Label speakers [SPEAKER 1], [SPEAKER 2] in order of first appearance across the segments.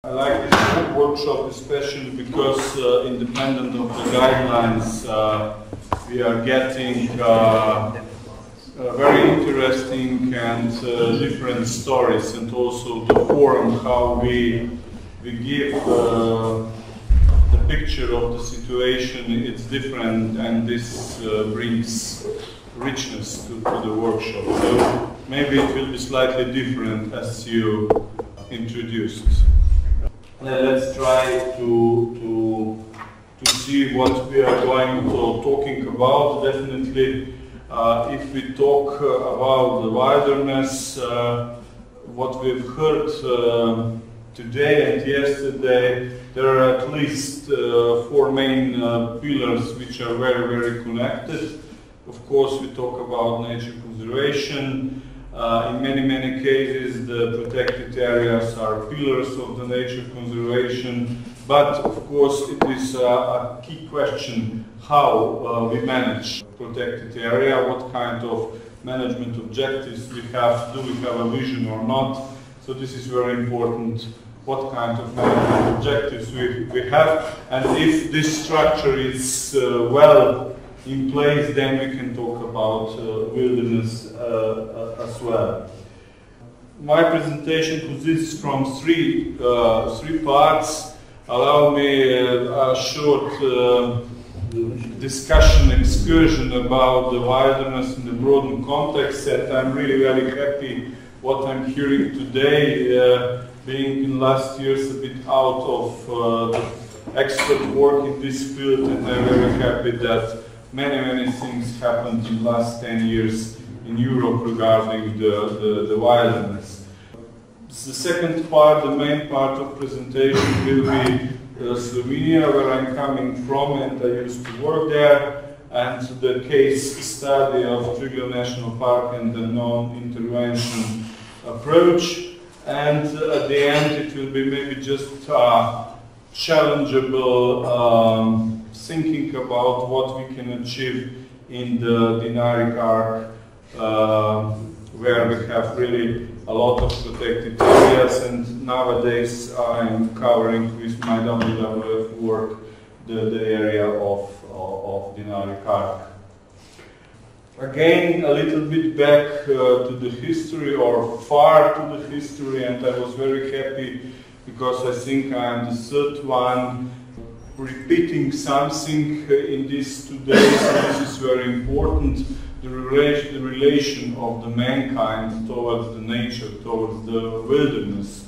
[SPEAKER 1] I like this workshop especially because independent of the guidelines, we are getting very interesting and different stories, and also the forum how we give the picture of the situation. It's different, and this brings richness to the workshop. So maybe it will be slightly different as you introduced. Let's try to see what we are going to talking about. Definitely, if we talk about the wilderness, what we've heard today and yesterday, there are at least 4 main pillars which are very, very connected. Of course, we talk about nature conservation. In many cases, the protected areas are pillars of the nature conservation. But of course, it is a key question how we manage protected area, what kind of management objectives we have, do we have a vision or not. So this is very important, what kind of management objectives we have. And if this structure is well in place, then we can talk about wilderness as well. My presentation consists from three parts. Allow me a short discussion excursion about the wilderness in the broader context, and I'm really very happy what I'm hearing today, being in last years a bit out of the expert work in this field, and I'm very happy that many things happened in the last 10 years in Europe regarding the wilderness. The second part, the main part of presentation, will be Slovenia, where I'm coming from, and I used to work there, and the case study of Triglav National Park and the non-intervention approach. And at the end, it will be maybe just challengeable thinking about what we can achieve in the Dinaric Arc, where we have really a lot of protected areas, and nowadays I'm covering with my WWF work the area of Dinaric Arc. Again, a little bit back to the history, or far to the history, and I was very happy because I think I'm the third one repeating something in this today, so this is very important. The relation of the mankind towards the nature, towards the wilderness.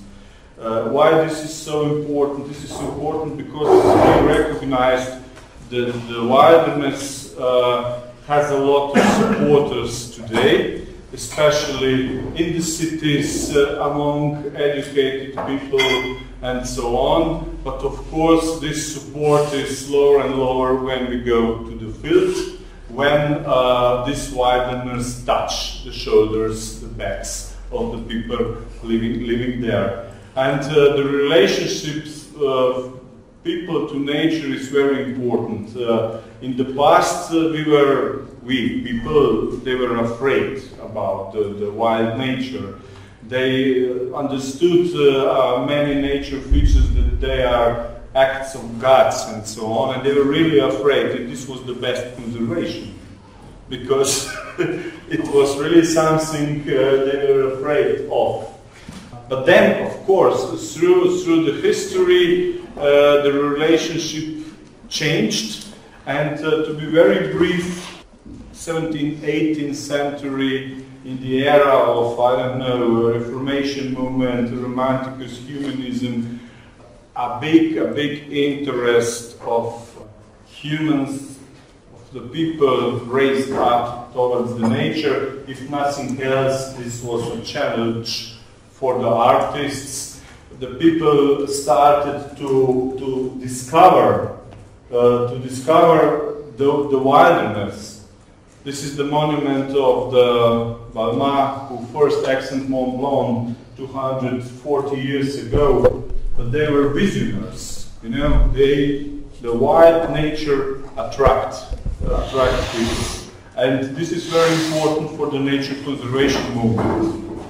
[SPEAKER 1] Why this is so important? This is important because we recognize that the wilderness has a lot of supporters today, especially in the cities, among educated people and so on. But of course, this support is lower and lower when we go to the field, when this wilderness touch the shoulders, the backs of the people living there. And the relationships of people to nature is very important. In the past, they were afraid about the wild nature. They understood many nature features that they are acts of gods and so on, and they were really afraid that this was the best conservation, because it was really something they were afraid of. But then, of course, through the history, the relationship changed, and to be very brief, 17th, 18th century, in the era of, I don't know, Reformation movement, Romanticist humanism, a big interest of humans, of the people raised up towards the nature. If nothing else, this was a challenge for the artists. The people started to discover the wilderness. This is the monument of the Balma, who first accent Mont Blanc 240 years ago. But they were visionaries, you know. The wild nature attract people, and this is very important for the nature conservation movement.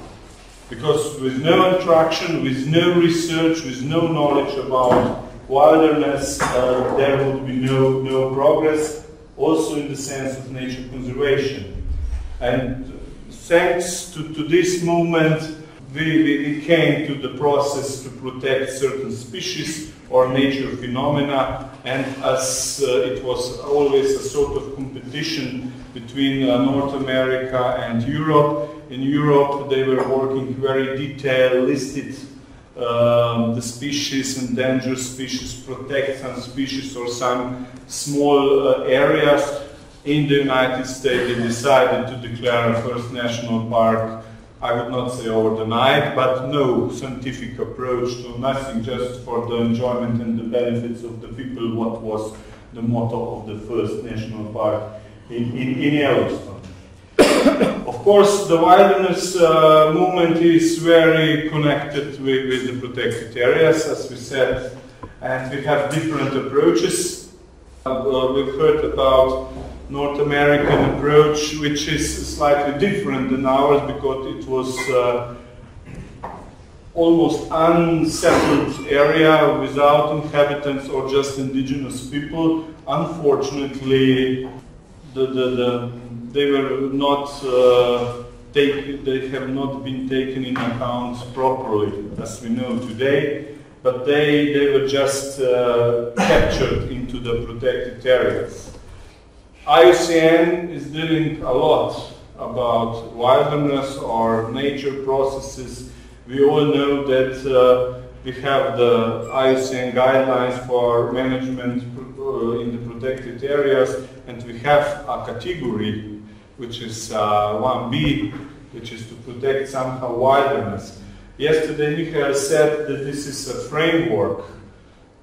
[SPEAKER 1] Because with no interaction, with no research, with no knowledge about wilderness, there would be no progress, also in the sense of nature conservation. And thanks to this movement, we came to the process to protect certain species or nature phenomena, and as it was always a sort of competition between North America and Europe. In Europe, they were working very detailed, listed the species, endangered species, protect some species or some small areas. In the United States, they decided to declare a first national park. I would not say overnight, but no scientific approach to nothing, just for the enjoyment and the benefits of the people, what was the motto of the first national park in Yellowstone. Of course, the wilderness movement is very connected with the protected areas, as we said, and we have different approaches. We've heard about North American approach, which is slightly different than ours because it was almost unsettled area without inhabitants or just indigenous people. Unfortunately, they were not they have not been taken in account properly, as we know today, but they were just captured into the protected areas. IUCN is dealing a lot about wilderness or nature processes. We all know that we have the IUCN guidelines for management in the protected areas, and we have a category which is 1B, which is to protect somehow wilderness. Yesterday Michael said that this is a framework.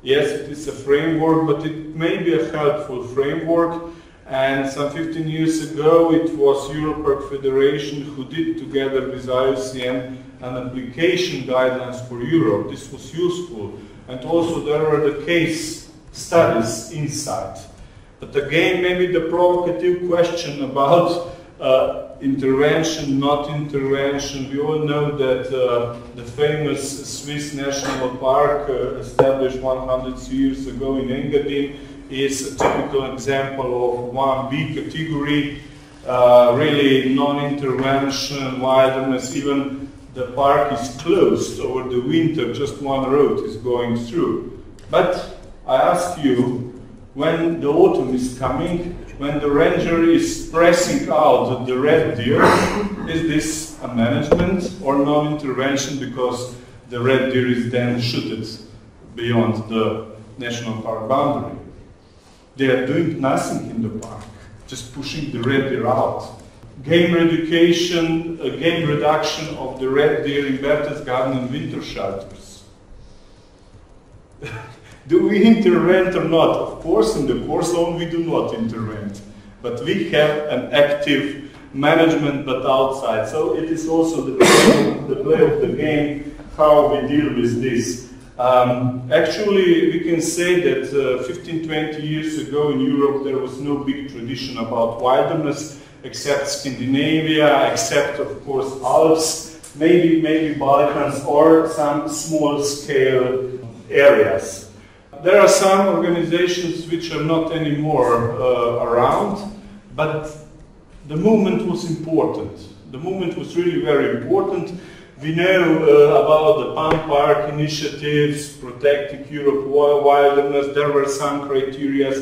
[SPEAKER 1] Yes, it is a framework, but it may be a helpful framework. And some 15 years ago, it was Europarc Federation who did, together with IUCN, an application guidelines for Europe. This was useful. And also there were the case studies inside. But again, maybe the provocative question about intervention, not intervention. We all know that the famous Swiss National Park established 100 years ago in Engadin is a typical example of 1B category, really non-intervention, wilderness. Even the park is closed over the winter, just one road is going through. But I ask you, when the autumn is coming, when the ranger is pressing out the red deer, is this a management or non-intervention because the red deer is then shooted beyond the national park boundary? They are doing nothing in the park, just pushing the red deer out. Game reduction of the red deer in Berchtesgaden and winter shelters. Do we intervene or not? Of course, in the core zone we do not intervene, but we have an active management, but outside. So it is also the play of the game, how we deal with this. Actually, we can say that 15-20 years ago in Europe there was no big tradition about wilderness, except Scandinavia, except of course Alps, maybe Balkans or some small-scale areas. There are some organizations which are not anymore around, but the movement was important. The movement was really very important. We know about the Palm Park initiatives, protecting Europe wilderness. There were some criteria,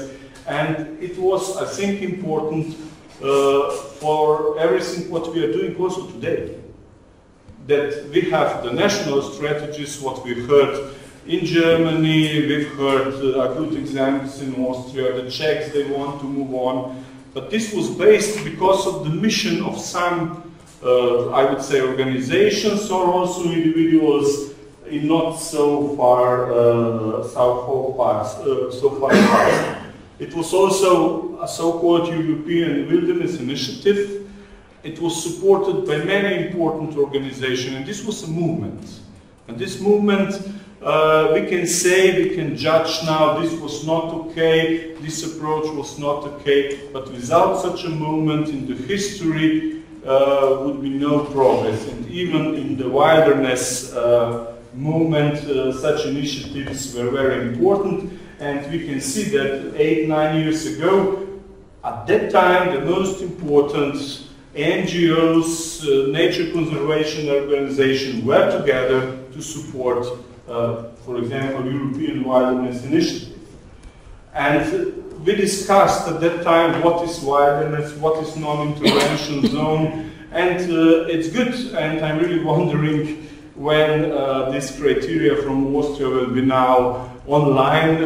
[SPEAKER 1] and it was, I think, important for everything what we are doing also today. That we have the national strategies, what we heard in Germany, we've heard good examples in Austria, the Czechs, they want to move on. But this was based because of the mission of some I would say organizations or also individuals in not so far past. It was also a so-called European Wilderness Initiative. It was supported by many important organizations, and this was a movement. And this movement, we can say, we can judge now, this was not okay, this approach was not okay, but without such a movement in the history, would be no progress. And even in the wilderness movement, such initiatives were very important. And we can see that 8-9 years ago, at that time, the most important NGOs, nature conservation organizations were together to support, for example, European Wilderness Initiative. And we discussed at that time what is wilderness, what is non-intervention zone, and it's good, and I'm really wondering when this criteria from Austria will be now online,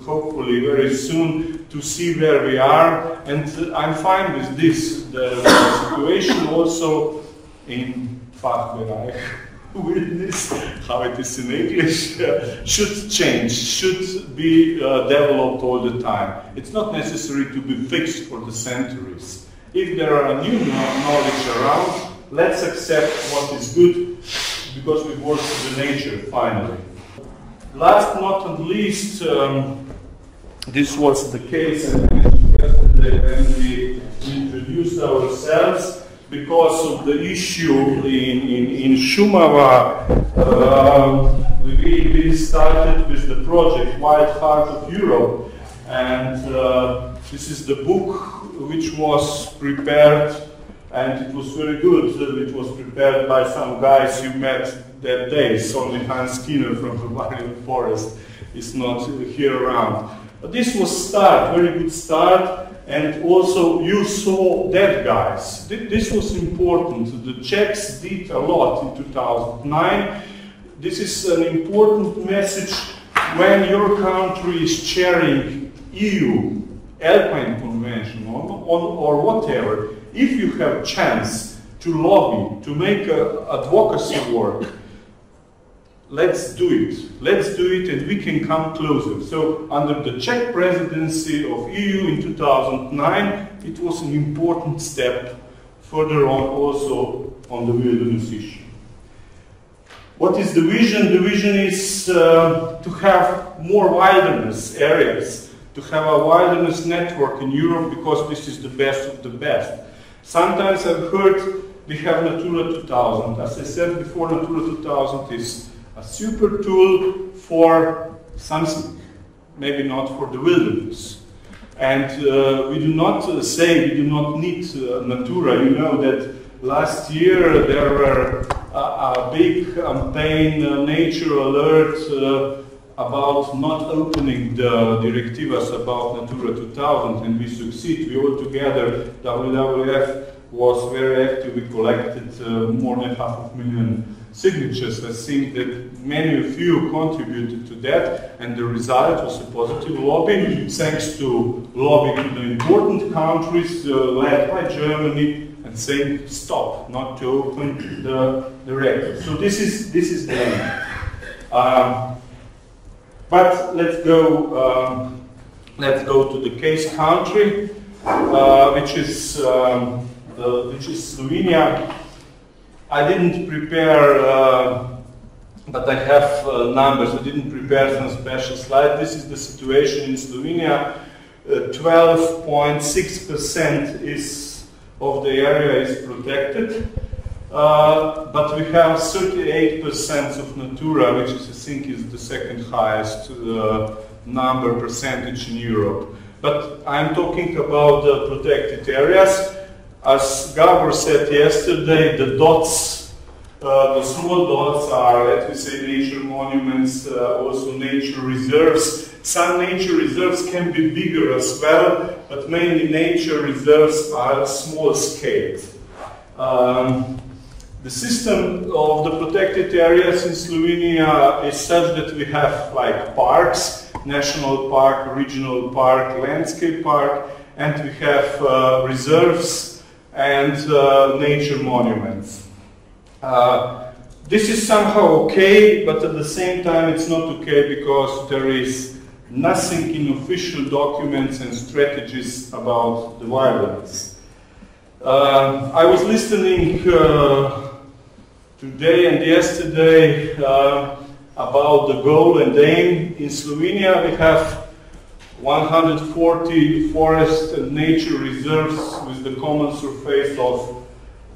[SPEAKER 1] hopefully very soon, to see where we are. And I'm fine with this. The situation also in Fachbereich, wilderness, how it is in English, should change, should be developed all the time. It's not necessary to be fixed for the centuries. If there are new knowledge around, let's accept what is good, because we work with the nature finally. Last but not least, this was the case I mentioned yesterday when we introduced ourselves. Because of the issue in Šumava, we started with the project Wild Heart of Europe, and this is the book which was prepared, and it was very good. It was prepared by some guys you met that day. It's only Hans Skinner from the Bavarian Forest is not here around. But this was start, very good start. And also you saw that, guys. This was important. The Czechs did a lot in 2009. This is an important message when your country is chairing EU Alpine Convention or whatever. If you have chance to lobby, to make advocacy work, let's do it. Let's do it, and we can come closer. So, under the Czech presidency of EU in 2009, it was an important step further on also on the wilderness issue. What is the vision? The vision is to have more wilderness areas, to have a wilderness network in Europe, because this is the best of the best. Sometimes I've heard we have Natura 2000. As I said before, Natura 2000 is a super tool for something, maybe not for the wilderness. And we do not say we do not need Natura. You know that last year there were a big campaign, nature alert, about not opening the directivas about Natura 2000, and we succeed. We all together, WWF was very active. We collected more than 500,000 signatures. I think that many of you contributed to that, and the result was a positive lobby, thanks to lobby to the important countries led by Germany, and saying stop, not to open the record. So this is the end. But let's go to the case country, which is Slovenia. I didn't prepare, but I have numbers. I didn't prepare some special slide. This is the situation in Slovenia. 12.6% of the area is protected, but we have 38% of Natura, which is, I think, is the second highest number percentage in Europe. But I'm talking about the protected areas. As Gabor said yesterday, the dots, the small dots are, let me say, nature monuments, also nature reserves. Some nature reserves can be bigger as well, but mainly nature reserves are small scale. The system of the protected areas in Slovenia is such that we have like parks, national park, regional park, landscape park, and we have reserves and nature monuments. This is somehow okay, but at the same time it's not okay because there is nothing in official documents and strategies about the wilderness. I was listening today and yesterday about the goal and aim. In Slovenia we have 140 forest and nature reserves with the common surface of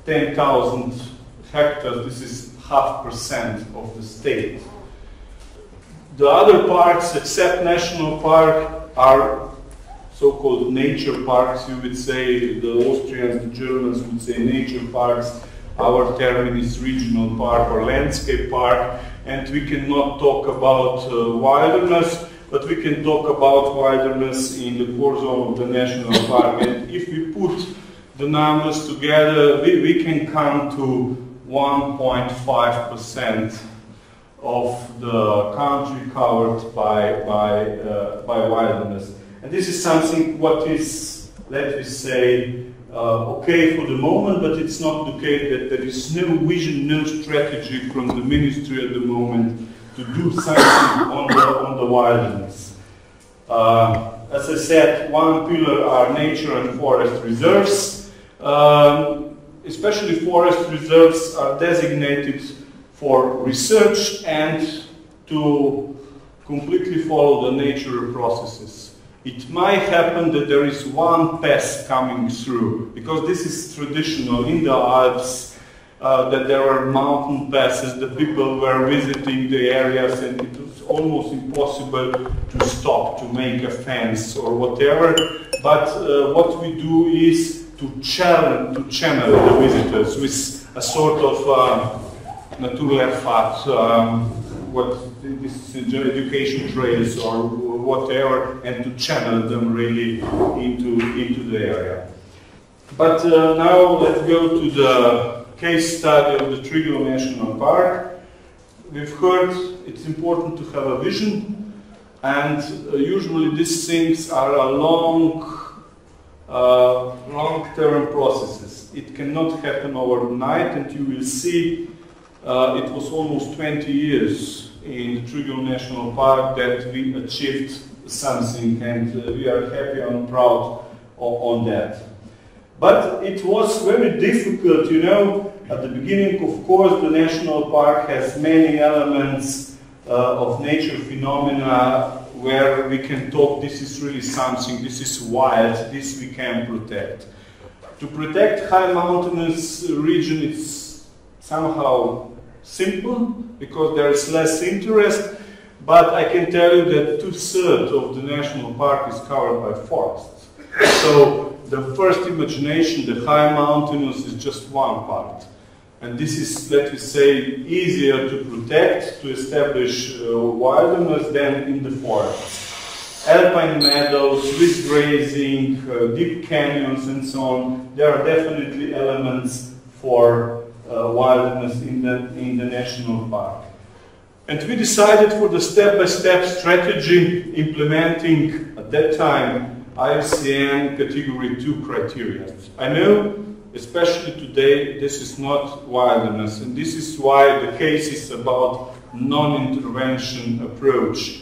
[SPEAKER 1] 10,000 hectares. This is 0.5% of the state. The other parks, except national park, are so-called nature parks. You would say, the Austrians, the Germans would say nature parks. Our term is regional park or landscape park. And we cannot talk about wilderness, but we can talk about wilderness in the core zone of the national park. And if we put the numbers together, we can come to 1.5% of the country covered by wilderness. And this is something what is, let me say, okay for the moment, but it's not okay that there is no vision, no strategy from the ministry at the moment to do something on the wilderness. As I said, one pillar are nature and forest reserves. Especially forest reserves are designated for research and to completely follow the natural processes. It might happen that there is one pass coming through, because this is traditional in the Alps, that there are mountain passes, the people were visiting the areas and it was almost impossible to stop, to make a fence or whatever. But what we do is to channel the visitors with a sort of naturleervaart, what this is education trails or whatever, and to channel them really into the area. But now let's go to the case study of the Triglav National Park. We've heard it's important to have a vision, and usually these things are a long-term processes. It cannot happen overnight, and you will see it was almost 20 years in the Triglav National Park that we achieved something, and we are happy and proud on that. But it was very difficult, you know. At the beginning, of course, the national park has many elements of nature phenomena where we can talk, this is really something, this is wild, this we can protect. To protect high mountainous region, it's somehow simple, because there is less interest, but I can tell you that 2/3 of the national park is covered by forests. So the first imagination, the high mountainous, is just one part. And this is, let me say, easier to protect, to establish wilderness than in the forests. Alpine meadows with grazing, deep canyons and so on, there are definitely elements for wilderness in the national park. And we decided for the step-by-step strategy implementing, at that time, IUCN Category II criteria. I know, especially today, this is not wilderness, and this is why the case is about non-intervention approach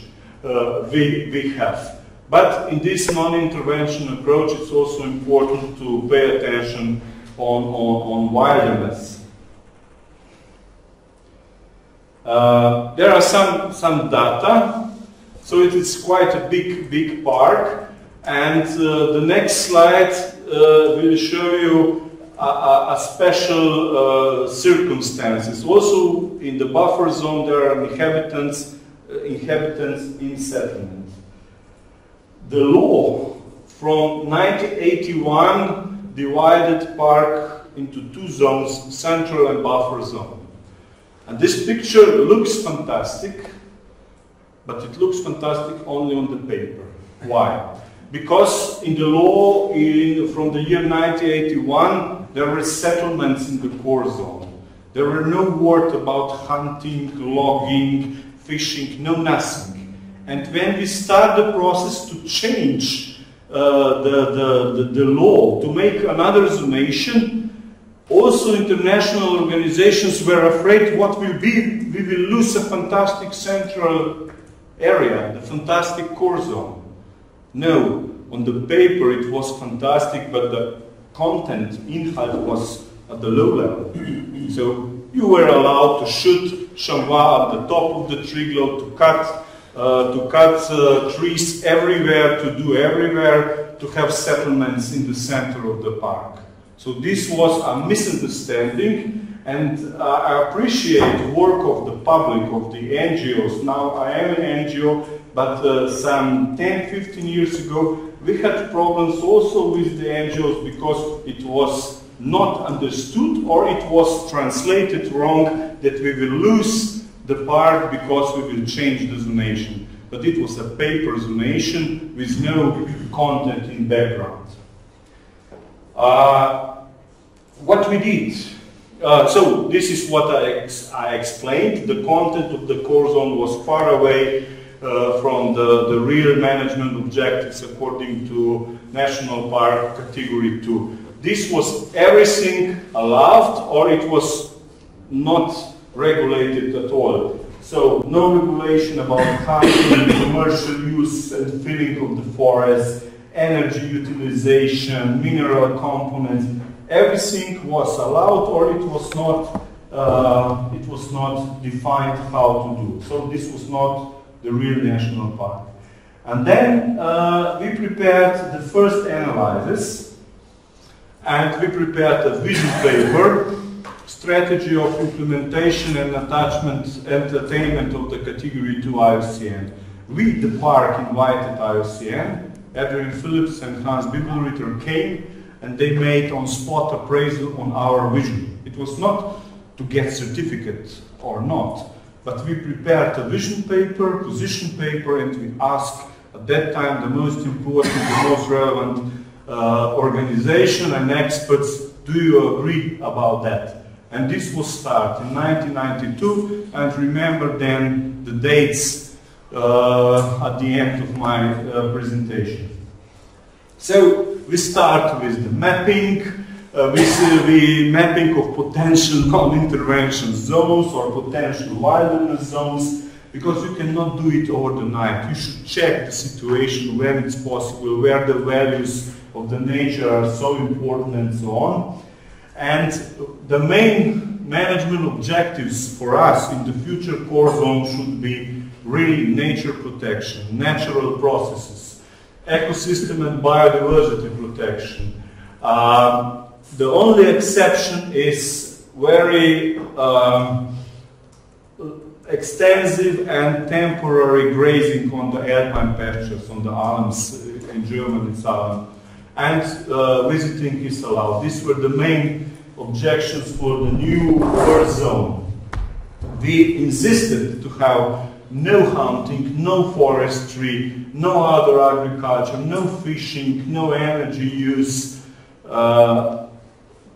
[SPEAKER 1] we have. But in this non-intervention approach, it's also important to pay attention on wilderness. There are some data, so it is quite a big park, and the next slide will show you a special circumstances. Also in the buffer zone there are inhabitants in settlement. The law from 1981 divided park into two zones, central and buffer zone. And this picture looks fantastic, but it looks fantastic only on the paper. Why? Because in the law from the year 1981, there were settlements in the core zone. There were no word about hunting, logging, fishing, no nothing. And when we start the process to change the law, to make another zonation, also international organizations were afraid what will be, we will lose a fantastic central area, the fantastic core zone. No, on the paper it was fantastic, but the content, inhalt, was at the low level. So you were allowed to shoot chamois at the top of the Triglav, to cut to cut trees everywhere, to do everywhere, to have settlements in the center of the park. So this was a misunderstanding, and I appreciate the work of the public, of the NGOs. Now I am an NGO, but some 10-15 years ago we had problems also with the NGOs because it was not understood or it was translated wrong that we will lose the park because we will change the zonation. But it was a paper zonation with no content in background. What we did, so this is what I explained. The content of the core zone was far away from the real management objectives according to National Park Category 2. This was everything allowed or it was not regulated at all. So no regulation about hunting, commercial use and filling of the forest, energy utilization, mineral components. Everything was allowed or it was not defined how to do. So this was not the real national park. And then we prepared the first analysis and we prepared a vision paper, strategy of implementation and attainment of the Category 2 IUCN. We, the park, invited IUCN, Adrian Phillips and Hans Bibelritter came and they made on-spot appraisal on our vision. It was not to get certificate or not, but we prepared a vision paper, position paper, and we asked at that time the most important, the most relevant organization and experts, do you agree about that? And this was started in 1992, and remember then the dates at the end of my presentation. So we start with the mapping, with the mapping of potential non-intervention zones or potential wilderness zones, because you cannot do it over the night. You should check the situation when it's possible, where the values of the nature are so important and so on. And the main management objectives for us in the future core zone should be really nature protection, natural processes, ecosystem and biodiversity protection. The only exception is very extensive and temporary grazing on the alpine pastures, on the Alps, in Germany it's Alpen, and visiting is allowed. These were the main objections for the new core zone. We insisted to have no hunting, no forestry, no other agriculture, no fishing, no energy use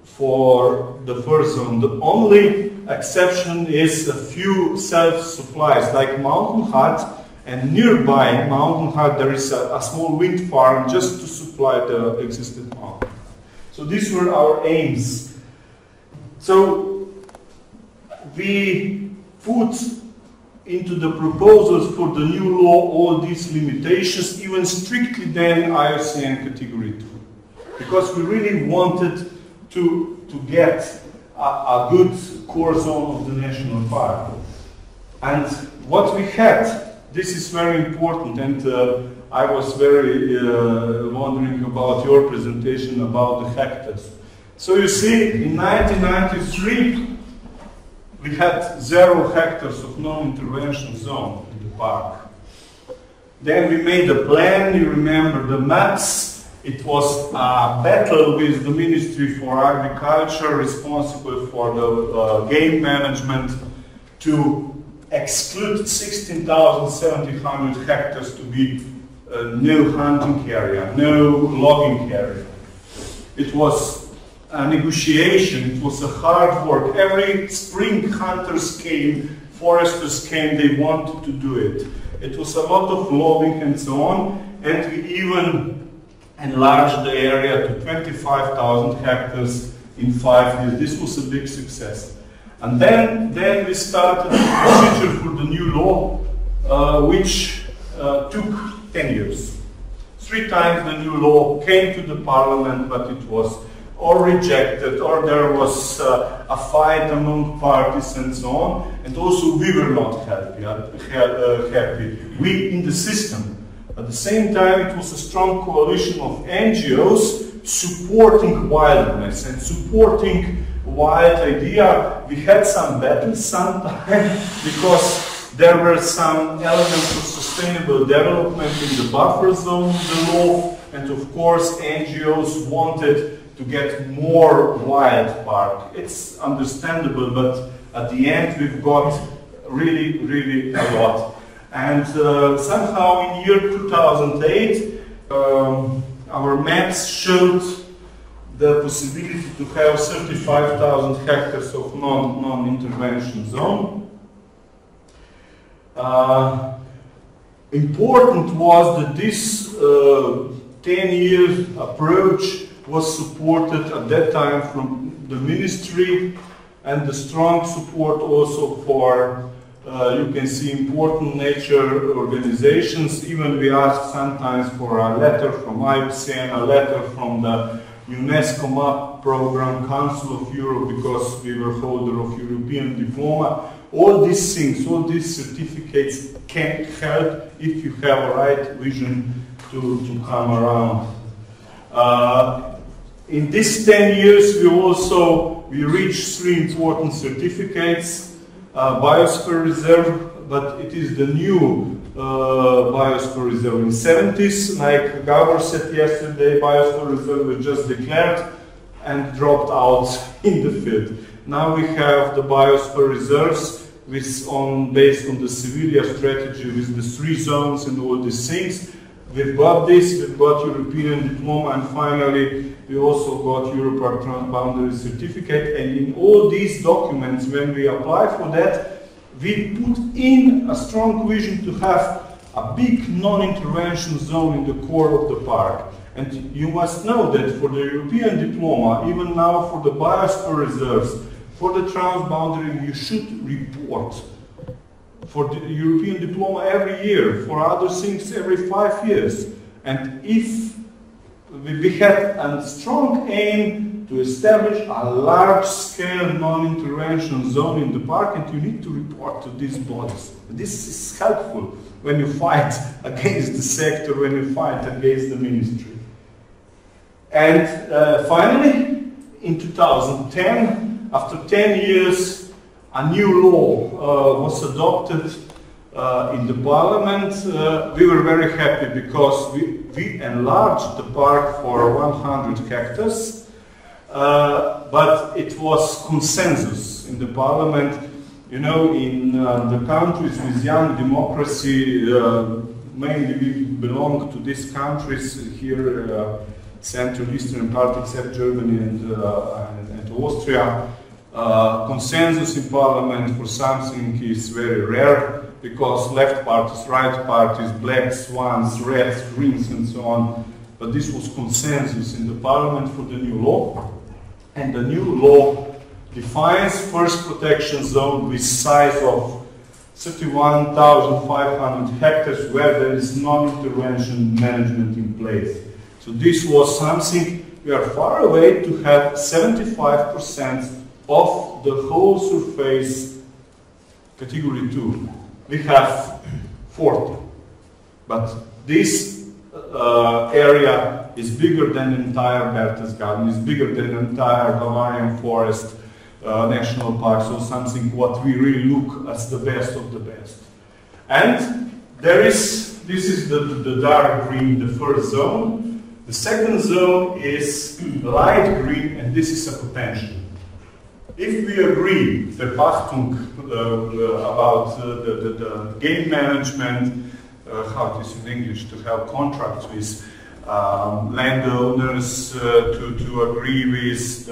[SPEAKER 1] for the first zone. The only exception is a few self-supplies, like Mountain Hut, and nearby Mountain Hut there is a small wind farm just to supply the existing mountain. So these were our aims. So we put into the proposals for the new law all these limitations, even strictly then IUCN Category 2. Because we really wanted to get a good core zone of the national park. And what we had, this is very important, and I was very wondering about your presentation about the hectares. So you see, in 1993, we had 0 hectares of non-intervention zone in the park. Then we made a plan, you remember the maps. It was a battle with the Ministry for Agriculture, responsible for the game management, to exclude 16,700 hectares to be no hunting area, no logging area. It was a negotiation, it was a hard work. Every spring hunters came, foresters came, they wanted to do it. It was a lot of lobbying and so on, and we even enlarged the area to 25,000 hectares in 5 years. This was a big success. And then we started the procedure for the new law, which took 10 years. 3 times the new law came to the parliament, but it was or rejected, or there was a fight among parties and so on, and also we were not happy. We in the system. At the same time, it was a strong coalition of NGOs supporting wildness and supporting wild idea. We had some battles sometimes because there were some elements of sustainable development in the buffer zone, the law, and of course NGOs wanted to get more wild park. It's understandable, but at the end we've got really a lot. And somehow in year 2008 our maps showed the possibility to have 35,000 hectares of non-intervention zone. Important was that this 10-year approach was supported at that time from the ministry, and the strong support also for, you can see, important nature organizations. Even we asked sometimes for a letter from IUCN, a letter from the UNESCO MAP program, Council of Europe, because we were holder of European diploma. All these things, all these certificates can help if you have a right vision to come around. In these 10 years, we reached 3 important certificates. Biosphere reserve, but it is the new biosphere reserve. In the 70s, like Gabor said yesterday, biosphere reserve was just declared and dropped out in the field. Now we have the biosphere reserves based on the Sevilla strategy with the 3 zones and all these things. We've got this, we've got European diploma, and finally we also got Europarc Transboundary certificate. And in all these documents, when we apply for that, we put in a strong vision to have a big non-intervention zone in the core of the park. And you must know that for the European diploma, even now for the biosphere reserves, for the transboundary, you should report. For the European diploma every year, for other things every 5 years. And if we had a strong aim to establish a large-scale non-intervention zone in the park, and you need to report to these bodies. This is helpful when you fight against the sector, when you fight against the ministry. And finally, in 2010, after 10 years, a new law was adopted in the parliament. We were very happy because we enlarged the park for 100 hectares, but it was consensus in the parliament. You know, in the countries with young democracy, mainly we belong to these countries here, Central Eastern part except Germany and Austria. Consensus in parliament for something is very rare, because left parties, right parties, blacks, ones, reds, greens and so on. But this was consensus in the parliament for the new law. And the new law defines first protection zone with size of 31,500 hectares where there is non-intervention management in place. So this was something we are far away to have 75% of the whole surface category 2. We have 40. But this area is bigger than the entire Berchtesgaden, is bigger than the entire Bavarian Forest National Park, so something what we really look as the best of the best. And there is, this is the dark green, the first zone. The second zone is light green, and this is a potential. If we agree, the Pachtung, about the game management, how it is in English, to have contracts with landowners, to agree with,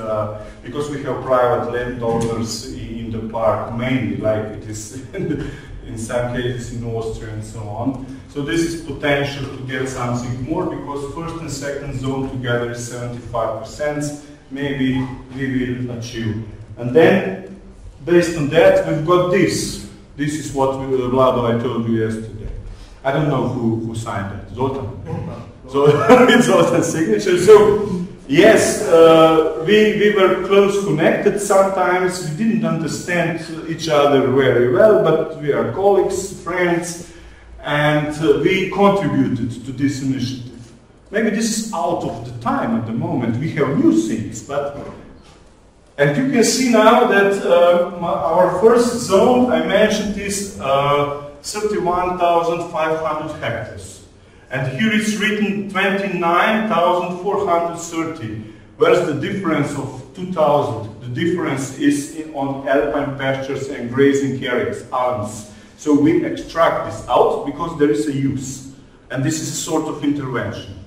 [SPEAKER 1] because we have private landowners in the park mainly, like it is in some cases in Austria and so on. So this is potential to get something more, because first and second zone together is 75%, maybe we will achieve. And then, based on that, we've got this. This is what Vlado, I told you yesterday. I don't know who signed it. Zoltan. So it's Zoltan's signature. So Yes, we were close connected. Sometimes we didn't understand each other very well, but we are colleagues, friends, and we contributed to this initiative. Maybe this is out of the time at the moment. We have new things, and you can see now that our first zone, I mentioned, is 31,500 hectares. And here is written 29,430. Where's the difference of 2,000? The difference is on alpine pastures and grazing areas, ALMs. So we extract this out because there is a use. And this is a sort of intervention.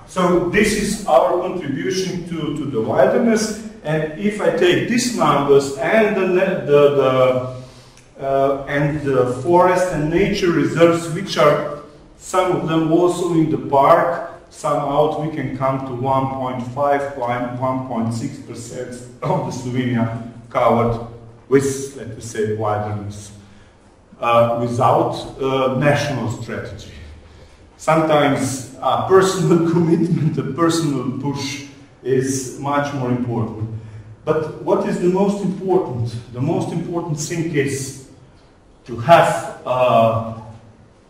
[SPEAKER 1] So this is our contribution to the wilderness. And if I take these numbers and the forest and nature reserves, which are some of them also in the park, some out, we can come to 1.5, 1.6% of the Slovenia covered with, let me say, wilderness, without national strategy. Sometimes a personal commitment, a personal push is much more important. But what is the most important? The most important thing is to have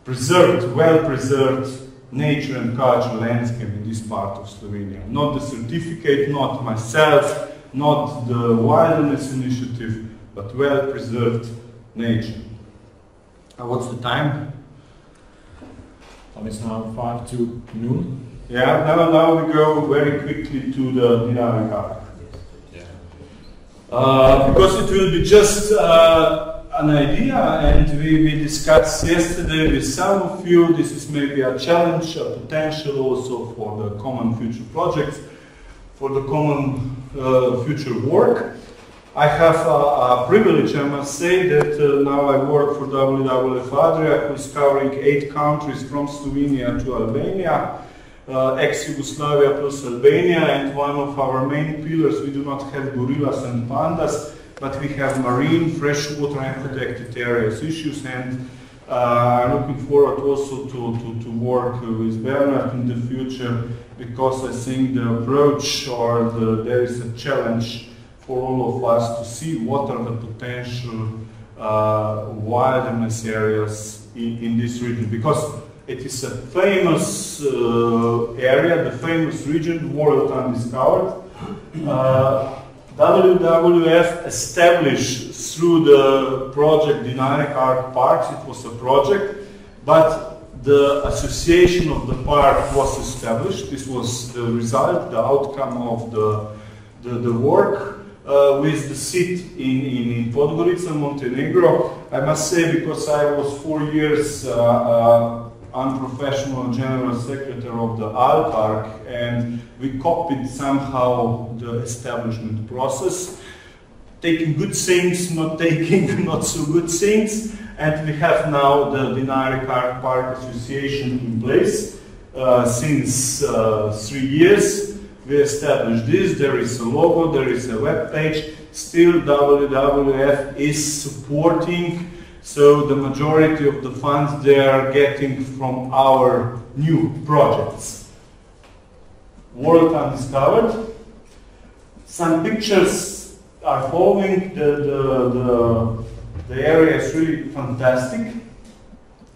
[SPEAKER 1] well-preserved nature and cultural landscape in this part of Slovenia. Not the certificate, not myself, not the wilderness initiative, but well-preserved nature. What's the time?
[SPEAKER 2] It's now 5 to noon.
[SPEAKER 1] Yeah, now we go very quickly to the dynamic arc. Because it will be just an idea, and we discussed yesterday with some of you. This is maybe a challenge, a potential also for the common future projects, for the common future work. I have a privilege, I must say, that now I work for WWF Adria, who is covering 8 countries from Slovenia to Albania, ex-Yugoslavia plus Albania, and one of our main pillars, we do not have gorillas and pandas, but we have marine, freshwater and protected areas issues, and I'm looking forward also to work with Bernard in the future, because I think the approach there is a challenge for all of us to see what are the potential wilderness areas in this region, because it is a famous area, the famous region, world undiscovered. WWF established through the project Dynamic Arc Parks, it was a project, but the association of the park was established. This was the result, the outcome of the work with the seat in Podgorica, Montenegro. I must say, because I was 4 years unprofessional general secretary of the Allpark, and we copied somehow the establishment process, taking good things, not taking not so good things, and we have now the Dynamic Arc Park Association in place since 3 years. We established this, there is a logo, there is a web page, still WWF is supporting. So the majority of the funds they are getting from our new projects. World undiscovered. Some pictures are following. The area is really fantastic.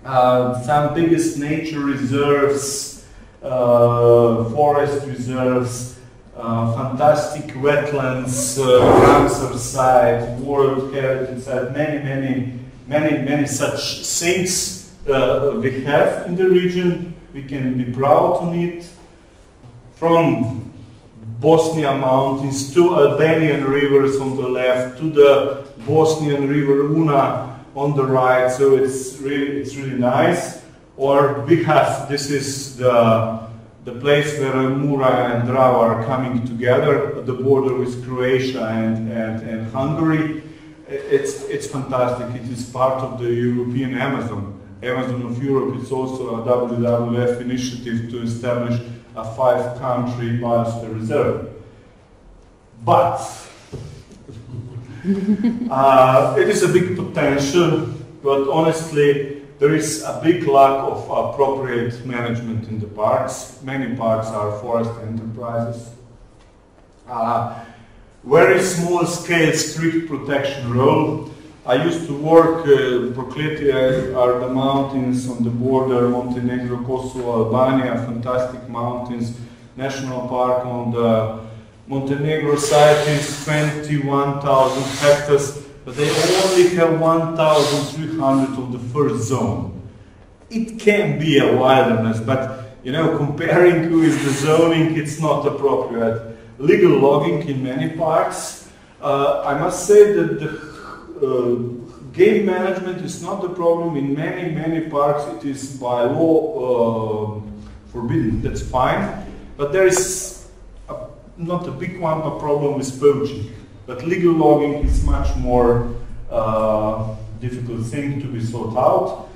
[SPEAKER 1] Some biggest nature reserves, forest reserves, fantastic wetlands, Ramsar site, World Heritage site, many such things we have in the region. We can be proud on it. From Bosnia mountains to Albanian rivers on the left, to the Bosnian river Una on the right. So it's really nice. Or we have, this is the place where Mura and Drava are coming together, the border with Croatia and Hungary. It's fantastic. It is part of the European Amazon of Europe. It's also a WWF initiative to establish a 5-country biosphere reserve. But it is a big potential, but honestly there is a big lack of appropriate management in the parks. Many parks are forest enterprises, very small scale strict protection role. I used to work Prokleti are the mountains on the border, Montenegro, Kosovo, Albania, fantastic mountains. National park on the Montenegro site is 21,000 hectares, but they only have 1,300 of the first zone. It can be a wilderness, but you know, comparing with the zoning, it's not appropriate. Legal logging in many parks. I must say that the game management is not the problem. In many parks it is by law forbidden, that's fine. But there is not a big one, a problem with poaching. But legal logging is much more difficult thing to be sorted out.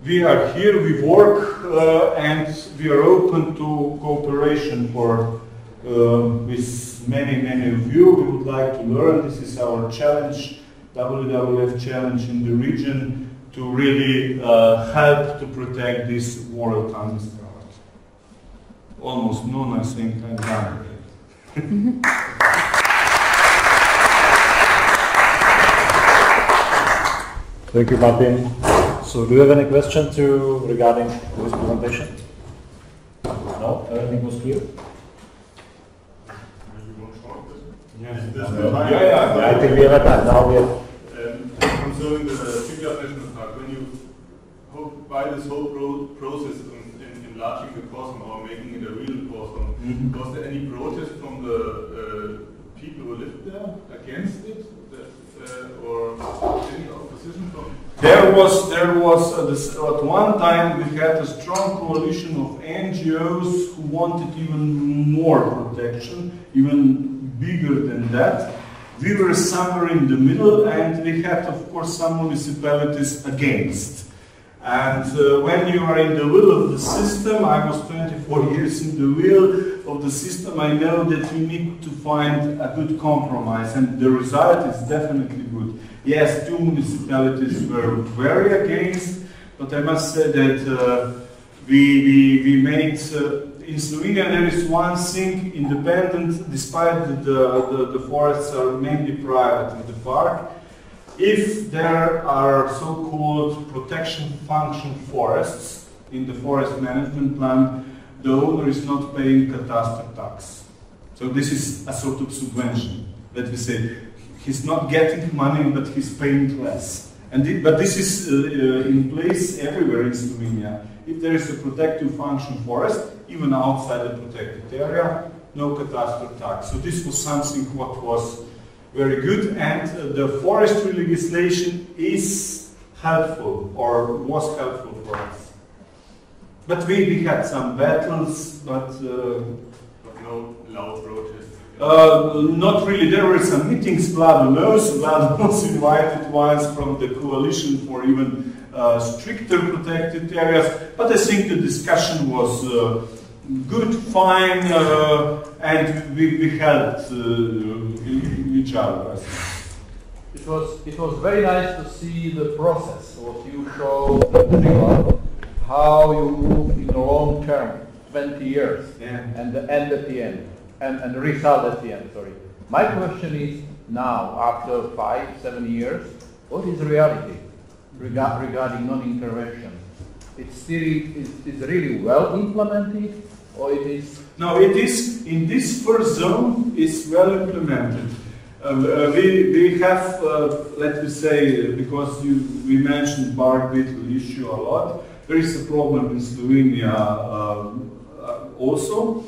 [SPEAKER 1] We are here, we work, and we are open to cooperation with many of you. We would like to learn. This is our challenge, WWF challenge in the region, to really help to protect this world undisturbed. Almost none, I think, I'm done.
[SPEAKER 2] Thank you, Martin. So, do you have any question regarding this presentation? No, everything was clear.
[SPEAKER 1] Yeah.
[SPEAKER 2] I think we have time. Now we have.
[SPEAKER 3] Concerning the Triglav National Park, when you by this whole process in enlarging the cosm or making it a real cosm, was there any protest from the people who lived there against it, or any opposition from?
[SPEAKER 1] There was at one time we had a strong coalition of NGOs who wanted even more protection, even bigger than that. We were somewhere in the middle, and we had, of course, some municipalities against. And when you are in the wheel of the system, I was 24 years in the wheel of the system, I know that you need to find a good compromise, and the result is definitely good. Yes, 2 municipalities were very against, but I must say that we made, in Slovenia there is one thing, independent, despite the forests are mainly private in the park. If there are so-called protection function forests in the forest management plan, the owner is not paying catastrophe tax. So this is a sort of subvention, let me say. He's not getting money, but he's paying less. But this is in place everywhere in Slovenia. If there is a protective function forest, even outside the protected area, no catastrophe tax. So this was something what was very good, and the forestry legislation is helpful, or was helpful for us. But we had some battles, but
[SPEAKER 3] no loud protests.
[SPEAKER 1] Not really. There were some meetings. Vlado knows. Vlado was invited once from the coalition for even stricter protected areas. But I think the discussion was good, fine, and we helped each other.
[SPEAKER 4] It was very nice to see the process, what you showed, how you move in the long term, 20 years, and the end at the end, and the result at the end, sorry. My question is, now, after 5-7 years, what is reality regarding non-intervention? It's really well implemented, or it is?
[SPEAKER 1] No, it is, in this first zone, is well implemented. We have, let me say, because we mentioned bark beetle issue a lot, there is a problem in Slovenia also.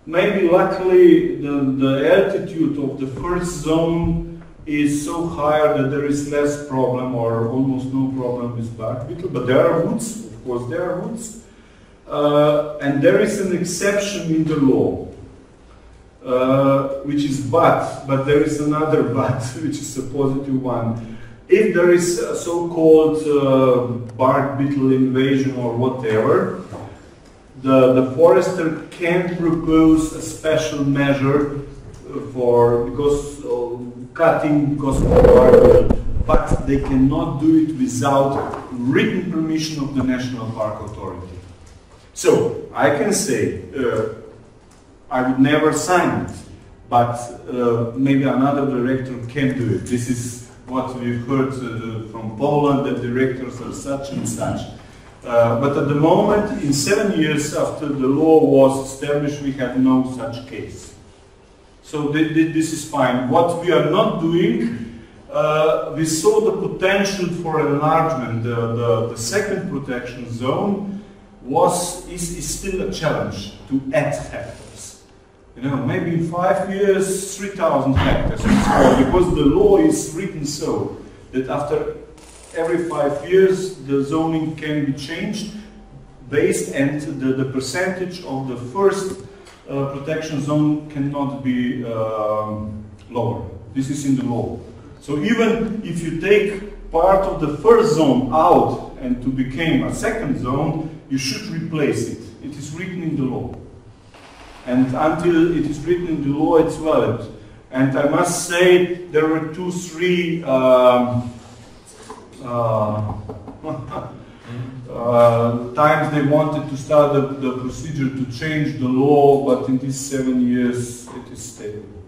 [SPEAKER 1] Maybe luckily the altitude of the first zone is so higher that there is less problem or almost no problem with bark beetle, but there are woods, of course there are woods. And there is an exception in the law, which is but there is another but, which is a positive one. If there is a so-called bark beetle invasion or whatever, the forester can propose a special measure because cutting because of bark beetle, but they cannot do it without written permission of the National Park Authority. So I can say I would never sign it, but maybe another director can do it. This is what we've heard from Poland, that directors are such and such. But at the moment, in 7 years after the law was established, we have no such case. So this is fine. What we are not doing, we saw the potential for enlargement. The second protection zone is still a challenge to add hectares. You know, maybe in 5 years, 3,000 hectares, because the law is written so that after every 5 years the zoning can be changed based, and the percentage of the first protection zone cannot be lower. This is in the law. So even if you take part of the first zone out and to become a second zone, you should replace it. It is written in the law. And until it is written in the law, it's valid. And I must say, there were 2-3 times they wanted to start the procedure to change the law, but in these 7 years it is stable.